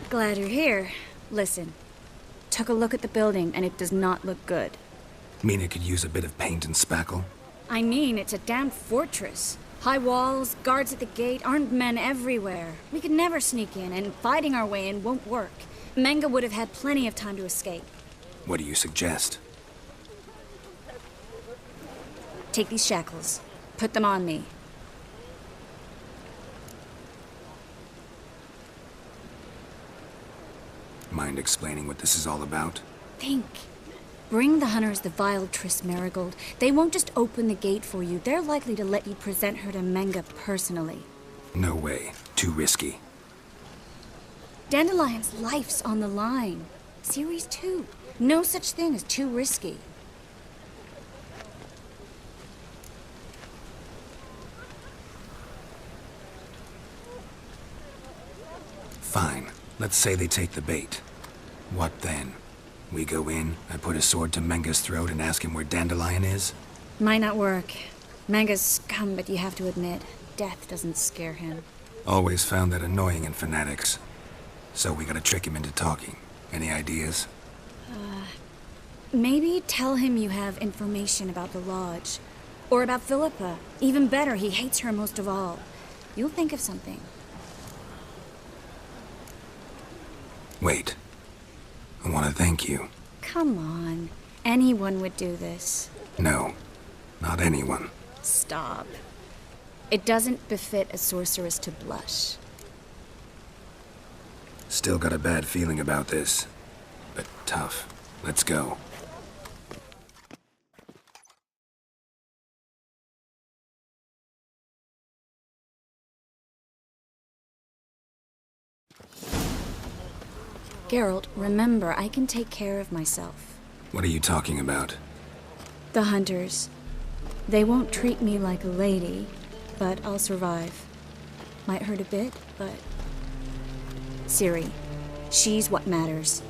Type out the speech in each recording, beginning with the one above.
Glad you're here. Listen, took a look at the building and it does not look good. Mean it could use a bit of paint and spackle? I mean, it's a damn fortress. High walls, guards at the gate, armed men everywhere. We could never sneak in, and fighting our way in won't work. Menge would have had plenty of time to escape. What do you suggest? Take these shackles. Put them on me. Mind explaining what this is all about? Think. Bring the hunters the vile Triss Marigold. They won't just open the gate for you. They're likely to let you present her to Menge personally. No way. Too risky. Dandelion's life's on the line. Series 2. No such thing as too risky. Fine. Let's say they take the bait. What then? We go in, I put a sword to Menge's throat and ask him where Dandelion is? Might not work. Menge's scum, but you have to admit, death doesn't scare him. Always found that annoying in fanatics. So we gotta trick him into talking. Any ideas? Maybe tell him you have information about the Lodge. Or about Philippa. Even better, he hates her most of all. You'll think of something. Wait. I want to thank you. Come on. Anyone would do this. No. Not anyone. Stop. It doesn't befit a sorceress to blush. Still got a bad feeling about this. But tough. Let's go. Geralt, remember, I can take care of myself. What are you talking about? The hunters. They won't treat me like a lady, but I'll survive. Might hurt a bit, but... Ciri, she's what matters.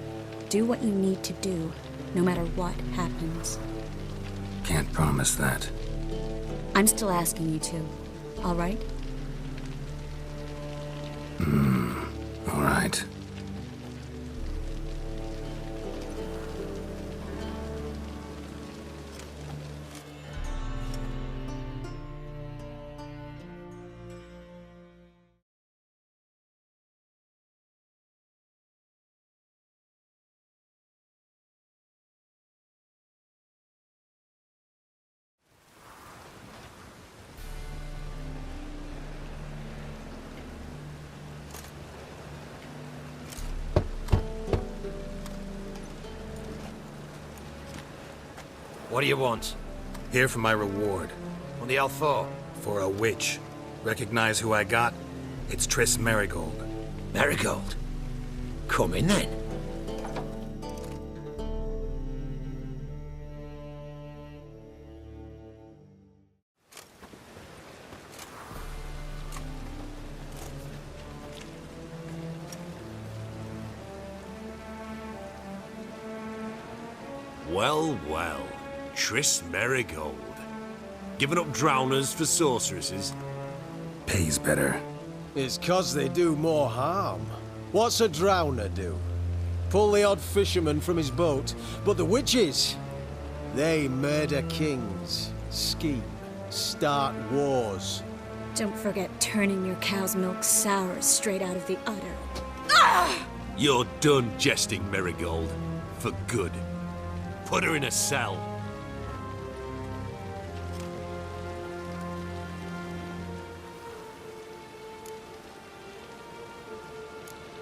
Do what you need to do, no matter what happens. Can't promise that. I'm still asking you to, all right? All right. What do you want? Here for my reward. What the hell for? For a witch. Recognize who I got? It's Triss Marigold. Marigold? Come in then. Well, well. Triss Marigold. Giving up drowners for sorceresses? Pays better. It's 'cause they do more harm. What's a drowner do? Pull the odd fisherman from his boat. But the witches, they murder kings, scheme, start wars. Don't forget turning your cow's milk sour straight out of the udder. You're done jesting, Marigold. For good. Put her in a cell.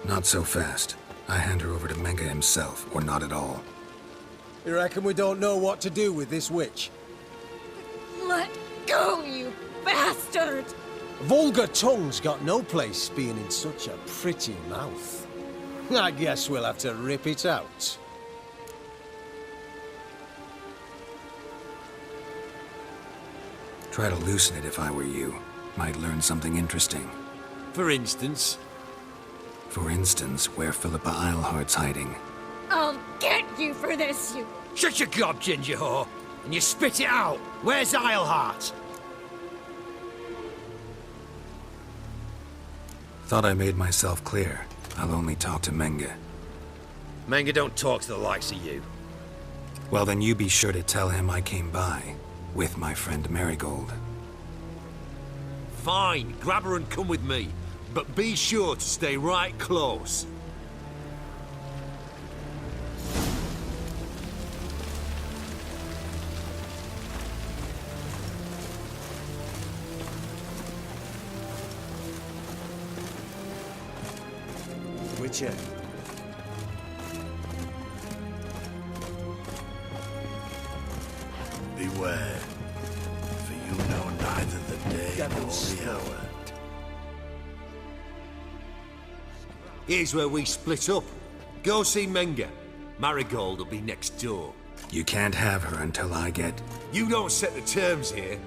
Not so fast. I hand her over to Menge himself, or not at all. You reckon we don't know what to do with this witch? Let go, you bastard! Vulgar tongue's got no place being in such a pretty mouth. I guess we'll have to rip it out. Try to loosen it if I were you. Might learn something interesting. For instance? For instance, where Philippa Eilhart's hiding. I'll get you for this, you... Shut your gob, ginger whore, and you spit it out. Where's Eilhart? Thought I made myself clear. I'll only talk to Menga. Menga don't talk to the likes of you. Well, then you be sure to tell him I came by, with my friend Marigold. Fine, grab her and come with me. But be sure to stay right close. Witcher. Beware, for you know neither the day nor the hour. Here's where we split up. Go see Menga. Marigold will be next door. You can't have her until I get... You don't set the terms here.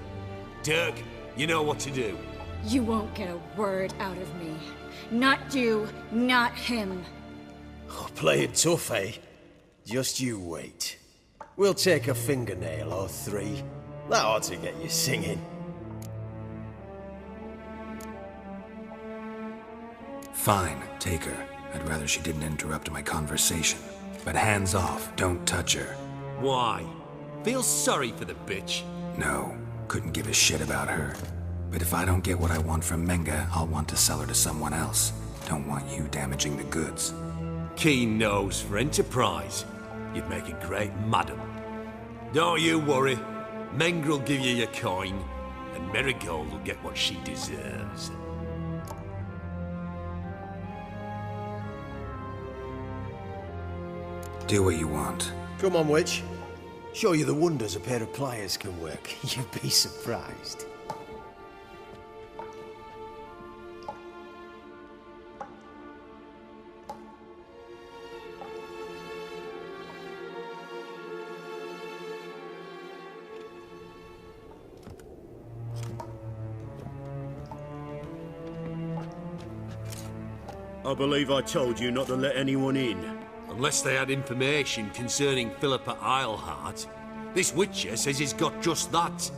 Dirk, you know what to do. You won't get a word out of me. Not you, not him. Oh, playing tough, eh? Just you wait. We'll take a fingernail or three. That ought to get you singing. Fine, take her. I'd rather she didn't interrupt my conversation. But hands off, don't touch her. Why? Feel sorry for the bitch? No, couldn't give a shit about her. But if I don't get what I want from Menga, I'll want to sell her to someone else. Don't want you damaging the goods. Keen nose for enterprise. You'd make a great madam. Don't you worry. Menga will give you your coin, and Marigold will get what she deserves. Do what you want. Come on, witch. Show you the wonders a pair of pliers can work. You'd be surprised. I believe I told you not to let anyone in. Unless they had information concerning Philippa Eilhart. This Witcher says he's got just that.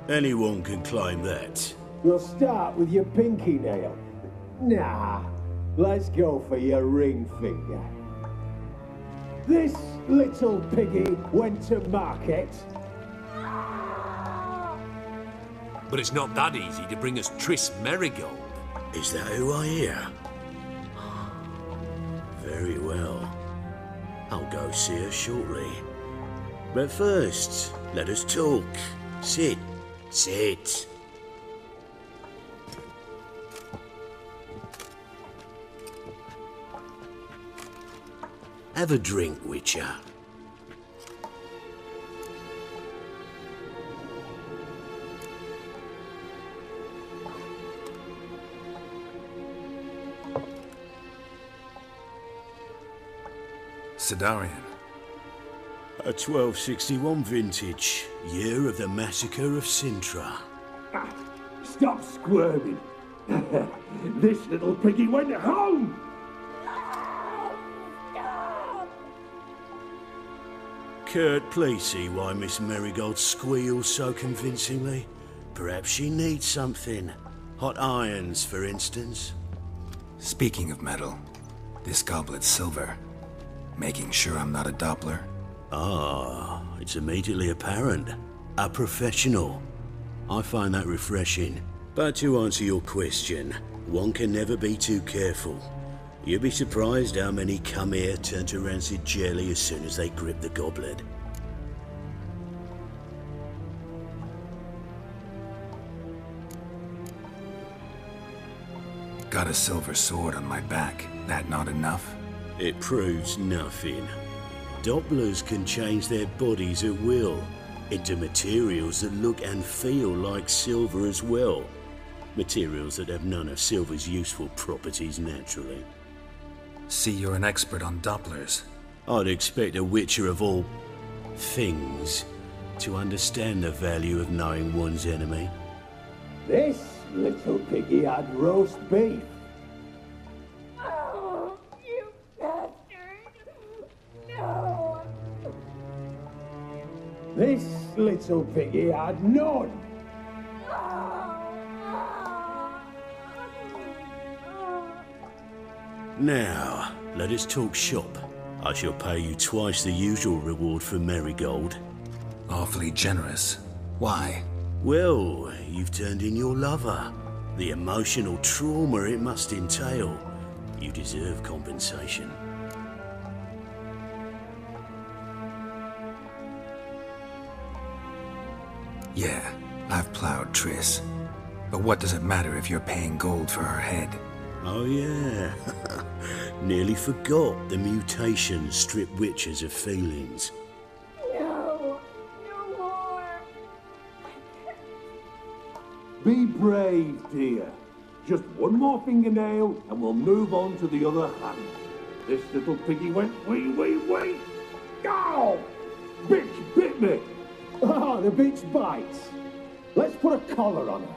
Anyone can claim that. We'll start with your pinky nail. Nah, let's go for your ring finger. This little piggy went to market. But it's not that easy to bring us Triss Marigold. Is that who I hear? Very well. I'll go see her shortly. But first, let us talk. Sit. Sit. Have a drink, Witcher. Sidarian. A 1261 vintage, year of the massacre of Sintra. Stop squirming. This little piggy went home. Kurt, please see why Miss Marigold squeals so convincingly. Perhaps she needs something. Hot irons, for instance. Speaking of metal, this goblet's silver. Making sure I'm not a Doppler. Ah, it's immediately apparent. A professional. I find that refreshing. But to answer your question, one can never be too careful. You'd be surprised how many come here turn to rancid jelly as soon as they grip the goblet. Got a silver sword on my back. That not enough? It proves nothing. Dopplers can change their bodies at will into materials that look and feel like silver as well. Materials that have none of silver's useful properties naturally. See, you're an expert on Dopplers. I'd expect a Witcher of all things to understand the value of knowing one's enemy. This little piggy had roast beef. Oh, you bastard! No! This little piggy had none. Now, let us talk shop. I shall pay you twice the usual reward for Marigold. Awfully generous. Why? Well, you've turned in your lover. The emotional trauma it must entail. You deserve compensation. Yeah, I've plowed Triss. But what does it matter if you're paying gold for her head? Oh yeah. Nearly forgot the mutations strip witches of feelings. No, no more. Be brave, dear. Just one more fingernail and we'll move on to the other hand. This little piggy went wee. Ow! Bitch bit me! Oh, the bitch bites. Let's put a collar on her.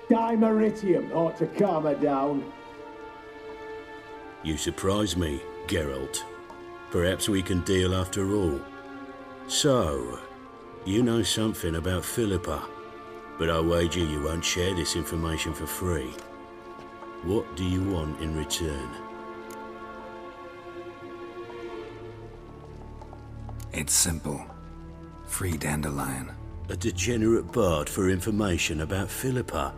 Dimeritium ought to calm her down. You surprise me, Geralt. Perhaps we can deal after all. So, you know something about Philippa, but I wager you won't share this information for free. What do you want in return? It's simple. Free Dandelion. A degenerate bard for information about Philippa.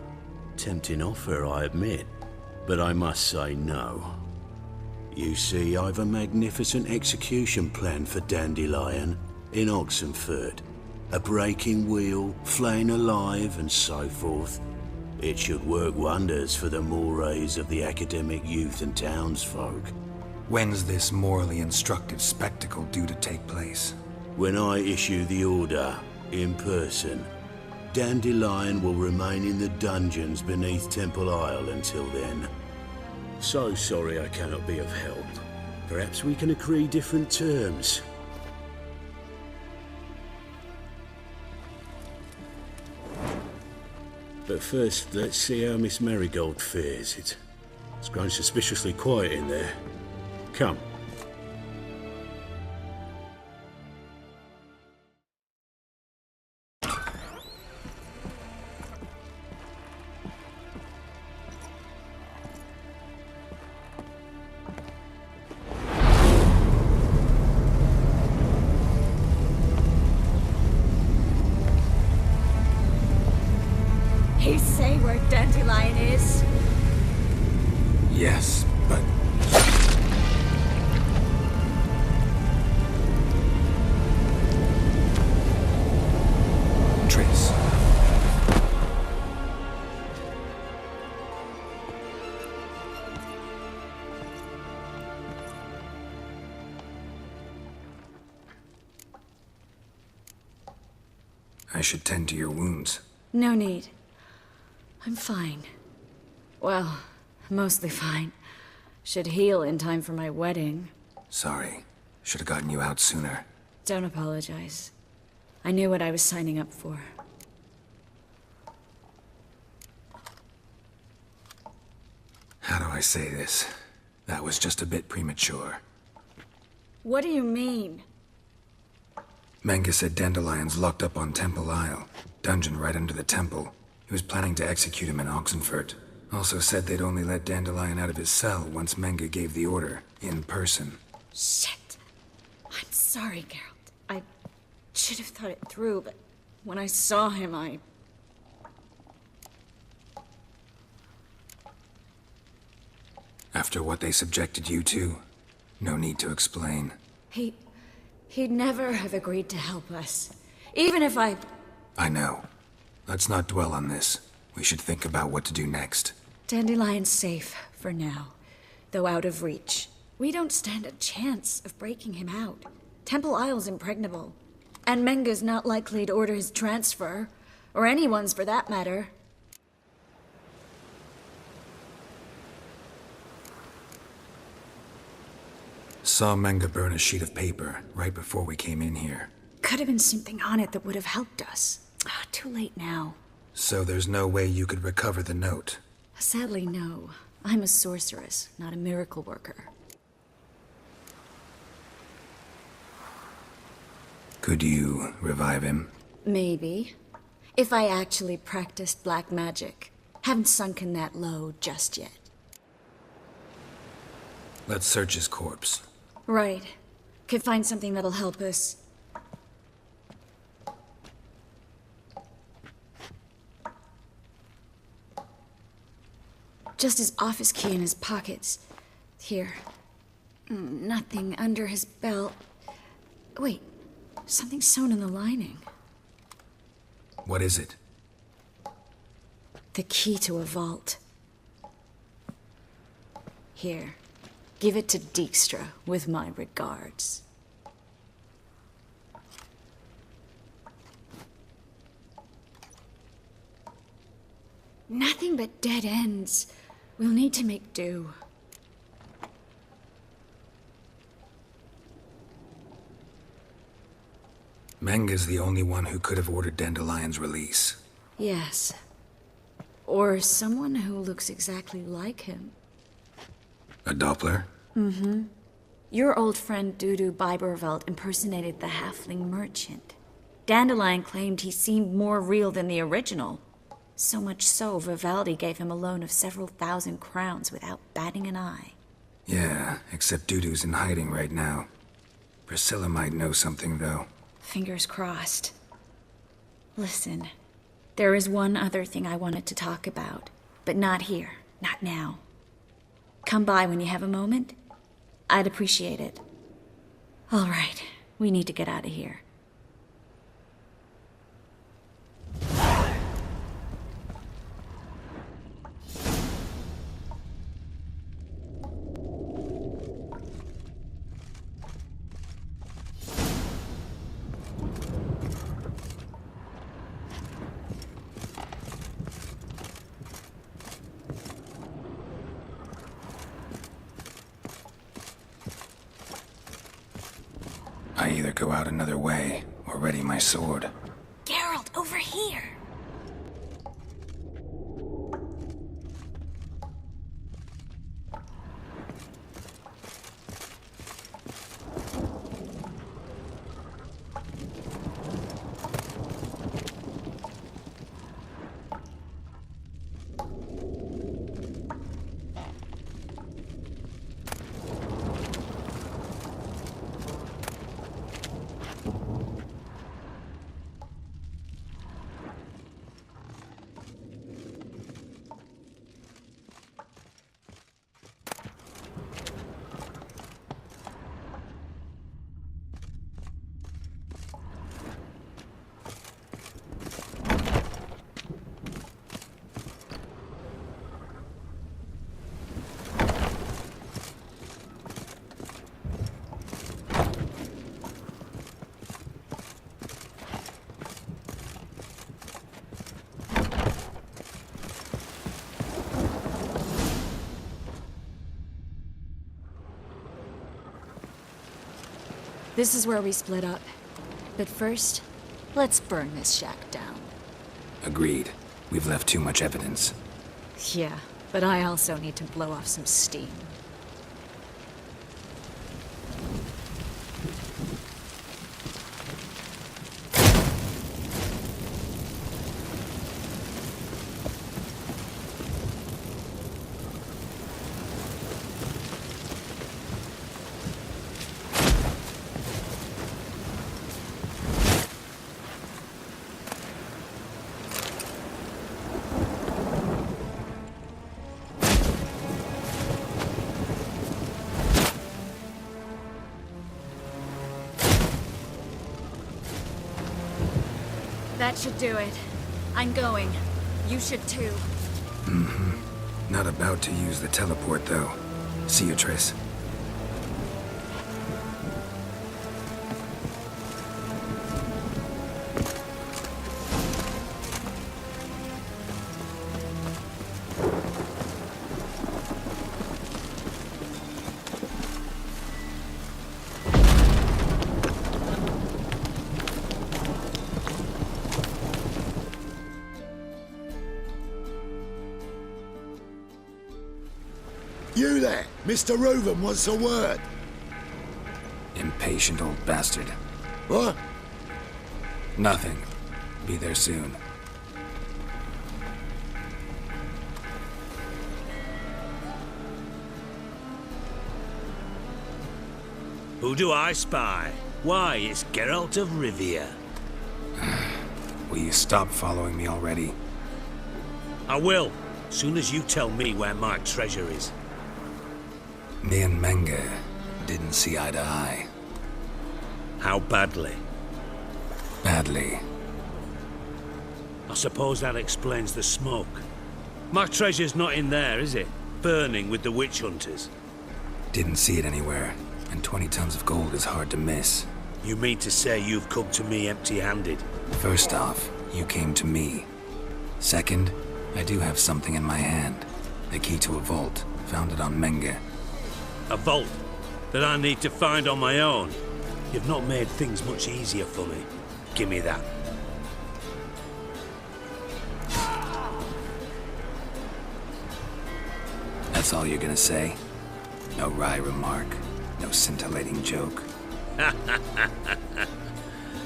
Tempting offer, I admit, but I must say no. You see, I've a magnificent execution plan for Dandelion in Oxenford. A breaking wheel, flaying alive, and so forth. It should work wonders for the mores of the academic youth and townsfolk. When's this morally instructive spectacle due to take place? When I issue the order, in person, Dandelion will remain in the dungeons beneath Temple Isle until then. So sorry I cannot be of help. Perhaps we can agree different terms. But first, let's see how Miss Marigold fares. It's grown suspiciously quiet in there. Come. He say where Dandelion is? Yes, but... Triss. I should tend to your wounds. No need. I'm fine. Well, mostly fine. Should heal in time for my wedding. Sorry. Should have gotten you out sooner. Don't apologize. I knew what I was signing up for. How do I say this? That was just a bit premature. What do you mean? Menga said Dandelion's locked up on Temple Isle. Dungeon right under the temple. He was planning to execute him in Oxenford. Also said they'd only let Dandelion out of his cell once Menga gave the order, in person. Shit. I'm sorry, Geralt. I should have thought it through, but when I saw him, After what they subjected you to, no need to explain. He'd never have agreed to help us. Even if I know. Let's not dwell on this. We should think about what to do next. Dandelion's safe, for now. Though out of reach. We don't stand a chance of breaking him out. Temple Isle's impregnable. And Menga's not likely to order his transfer. Or anyone's, for that matter. Saw Menga burn a sheet of paper right before we came in here. Could have been something on it that would have helped us. Too late now. So there's no way you could recover the note? Sadly, no. I'm a sorceress, not a miracle worker. Could you revive him? Maybe. If I actually practiced black magic. Haven't sunken that low just yet. Let's search his corpse. Right. Could find something that'll help us. Just his office key in his pockets. Here. Nothing under his belt. Wait, something sewn in the lining. What is it? The key to a vault. Here. Give it to Dijkstra with my regards. Nothing but dead ends. We'll need to make do. Menga's the only one who could have ordered Dandelion's release. Yes. Or someone who looks exactly like him. A Doppler? Mm-hmm. Your old friend Dudu Biberveld impersonated the halfling merchant. Dandelion claimed he seemed more real than the original. So much so, Vivaldi gave him a loan of several thousand crowns without batting an eye. Yeah, except Dudu's in hiding right now. Priscilla might know something, though. Fingers crossed. Listen, there is one other thing I wanted to talk about, but not here, not now. Come by when you have a moment. I'd appreciate it. All right, we need to get out of here. I either go out another way, or ready my sword. Geralt, over here! This is where we split up. But first, let's burn this shack down. Agreed. We've left too much evidence. Yeah, but I also need to blow off some steam. That should do it. I'm going. You should too. Mm-hmm. Not about to use the teleport, though. See you, Triss. You there! Mr. Reuven wants a word. Impatient old bastard. What? Nothing. Be there soon. Who do I spy? Why, it's Geralt of Rivia. Will you stop following me already? I will, soon as you tell me where my treasure is. Me and Menge didn't see eye to eye. How badly? Badly. I suppose that explains the smoke. My treasure's not in there, is it? Burning with the witch hunters. Didn't see it anywhere, and 20 tons of gold is hard to miss. You mean to say you've come to me empty-handed? First off, you came to me. Second, I do have something in my hand. The key to a vault, found it on Menge. A vault that I need to find on my own. You've not made things much easier for me. Give me that. That's all you're gonna say? No wry remark, no scintillating joke.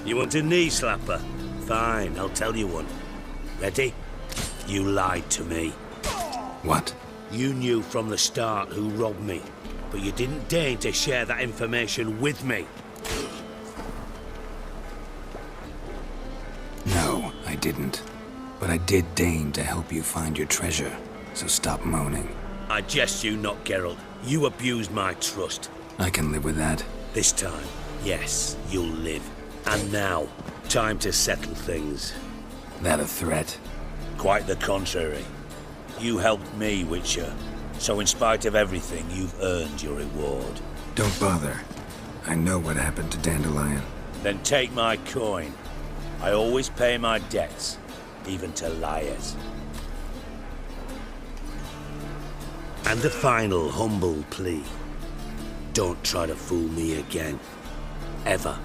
You want a knee slapper? Fine, I'll tell you one. Ready? You lied to me. What? You knew from the start who robbed me, but you didn't deign to share that information with me. No, I didn't. But I did deign to help you find your treasure, so stop moaning. I jest you not, Geralt. You abused my trust. I can live with that. This time, yes, you'll live. And now, time to settle things. That a threat? Quite the contrary. You helped me, Witcher. So in spite of everything, you've earned your reward. Don't bother. I know what happened to Dandelion. Then take my coin. I always pay my debts, even to liars. And a final humble plea. Don't try to fool me again. Ever.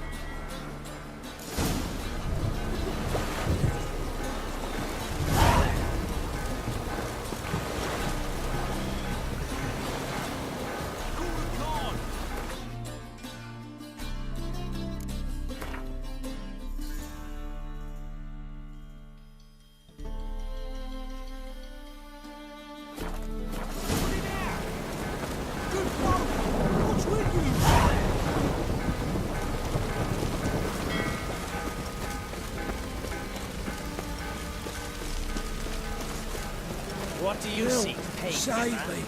What do you seek? Save me.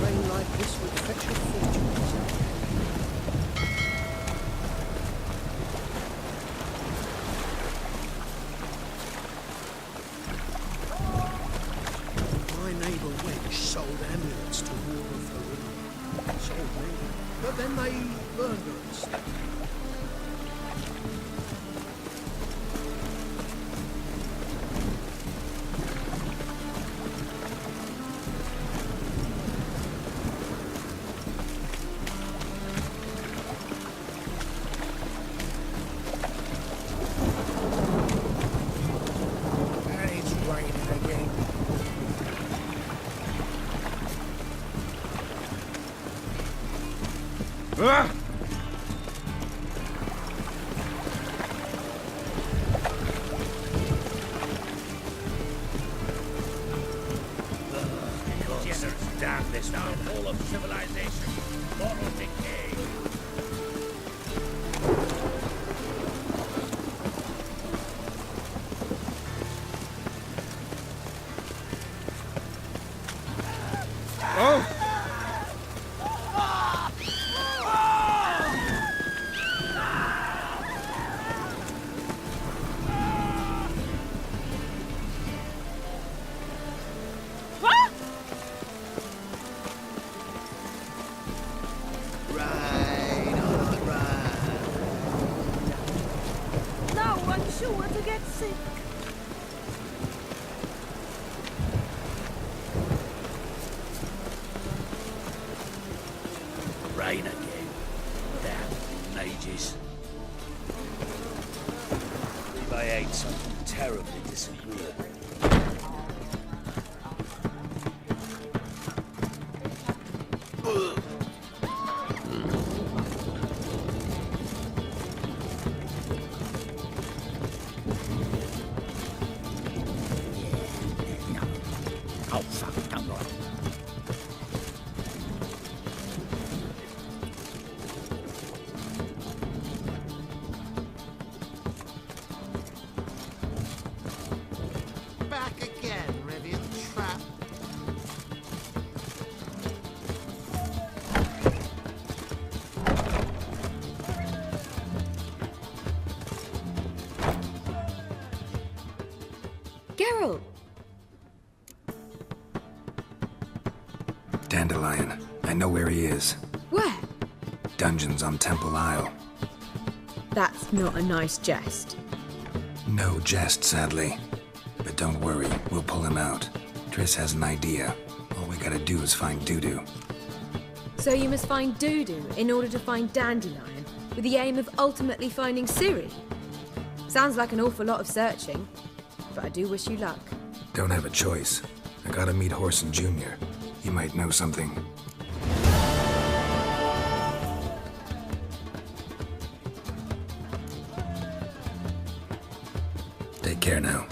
Rain like this would fetch your fortunes. My neighbour Wench sold amulets to War of the Ring. Sold me, but then they burned her instead. It's raining again. Damn this downfall of civilization. Moral decay. No, I'm sure to get sick. Rain again. Damn mages. Believe I ate something terribly disagreeable. Oh, fuck. Geralt! Dandelion. I know where he is. Where? Dungeons on Temple Isle. That's not a nice jest. No jest, sadly. But don't worry, we'll pull him out. Triss has an idea. All we gotta do is find Dudu. So you must find Dudu in order to find Dandelion, with the aim of ultimately finding Ciri? Sounds like an awful lot of searching, but I do wish you luck. Don't have a choice. I gotta meet Horson Jr. He might know something. Take care now.